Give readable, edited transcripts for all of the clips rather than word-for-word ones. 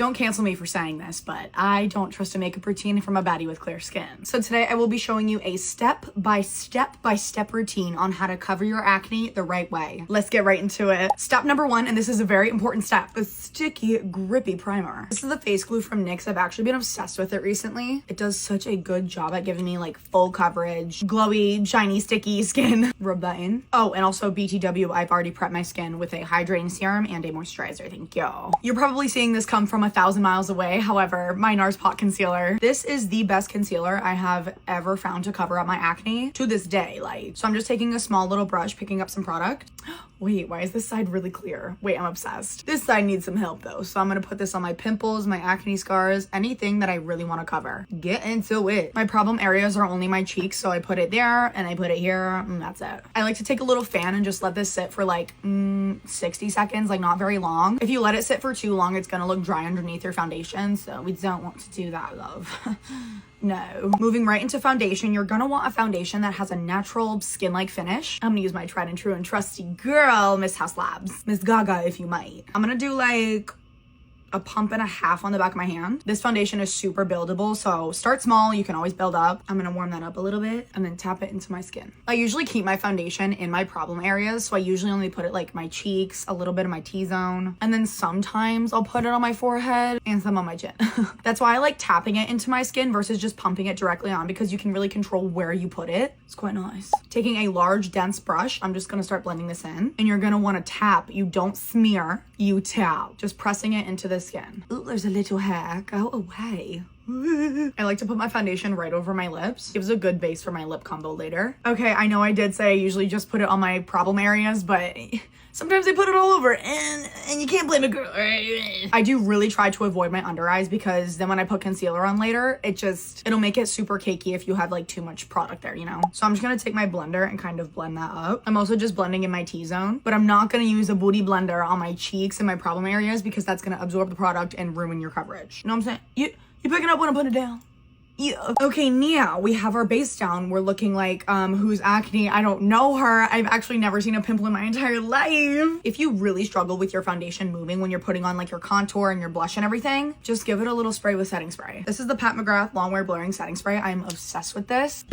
Don't cancel me for saying this, but I don't trust a makeup routine from a baddie with clear skin. So today I will be showing you a step-by-step routine on how to cover your acne the right way. Let's get right into it. Step number one, and this is a very important step, a sticky, grippy primer. This is the face glue from NYX. I've actually been obsessed with it recently. It does such a good job at giving me like full coverage, glowy, shiny, sticky skin. Rub that in. Oh, and also BTW, I've already prepped my skin with a hydrating serum and a moisturizer. Thank you. You're probably seeing this come from 1,000 miles away. However, my NARS Pot Concealer. This is the best concealer I have ever found to cover up my acne to this day. Like, so I'm just taking a small little brush, picking up some product. Wait, why is this side really clear? Wait, I'm obsessed. This side needs some help though. So I'm gonna put this on my pimples, my acne scars, anything that I really wanna cover. Get into it. My problem areas are only my cheeks, so I put it there and I put it here, and that's it. I like to take a little fan and just let this sit for like 60 seconds, like not very long. If you let it sit for too long, it's gonna look dry underneath your foundation, so we don't want to do that, love. No. Moving right into foundation, you're gonna want a foundation that has a natural skin-like finish. I'm gonna use my tried and true and trusty girl, Miss House Labs. Miss Gaga, if you might. I'm gonna do like a pump and a half on the back of my hand. This foundation is super buildable, so start small, you can always build up. I'm gonna warm that up a little bit and then tap it into my skin. I usually keep my foundation in my problem areas, so I usually only put it like my cheeks, a little bit of my T-zone, and then sometimes I'll put it on my forehead and some on my chin. That's why I like tapping it into my skin versus just pumping it directly on, because you can really control where you put it. It's quite nice. Taking a large dense brush, I'm just gonna start blending this in, and you're gonna wanna tap. You don't smear, you tap. Just pressing it into the skin. Ooh, there's a little hair. Go away. I like to put my foundation right over my lips. Gives a good base for my lip combo later. Okay, I know I did say I usually just put it on my problem areas, but sometimes I put it all over, and you can't blame a girl. I do really try to avoid my under eyes, because then when I put concealer on later, it'll make it super cakey if you have like too much product there, you know? So I'm just gonna take my blender and kind of blend that up. I'm also just blending in my T-zone, but I'm not gonna use a booty blender on my cheeks and my problem areas, because that's gonna absorb the product and ruin your coverage. You know what I'm saying? You pick it up when I put it down. Yeah. Okay, now we have our base down. We're looking like who's acne? I don't know her. I've actually never seen a pimple in my entire life. If you really struggle with your foundation moving when you're putting on like your contour and your blush and everything, just give it a little spray with setting spray. This is the Pat McGrath Longwear Blurring Setting Spray. I'm obsessed with this.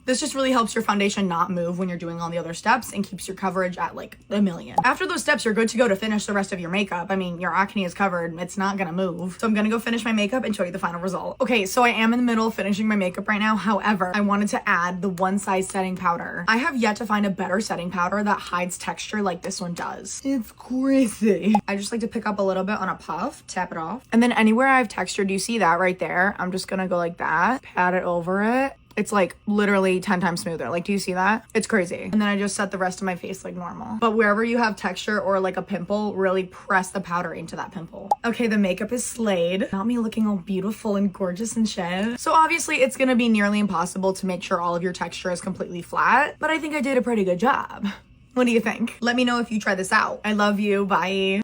This just really helps your foundation not move when you're doing all the other steps and keeps your coverage at like a million. After those steps, you're good to go to finish the rest of your makeup. I mean, your acne is covered. It's not gonna move. So I'm gonna go finish my makeup and show you the final result. Okay, so I am in the middle of finishing my makeup right now. However, I wanted to add the One Size setting powder. I have yet to find a better setting powder that hides texture like this one does. It's crazy. I just like to pick up a little bit on a puff, tap it off. And then anywhere I have texture, do you see that right there? I'm just gonna go like that, pat it over it. It's like literally 10 times smoother. Like, do you see that? It's crazy. And then I just set the rest of my face like normal. But wherever you have texture or like a pimple, really press the powder into that pimple. Okay, the makeup is slayed. Not me looking all beautiful and gorgeous and shit. So obviously it's gonna be nearly impossible to make sure all of your texture is completely flat, but I think I did a pretty good job. What do you think? Let me know if you try this out. I love you. Bye.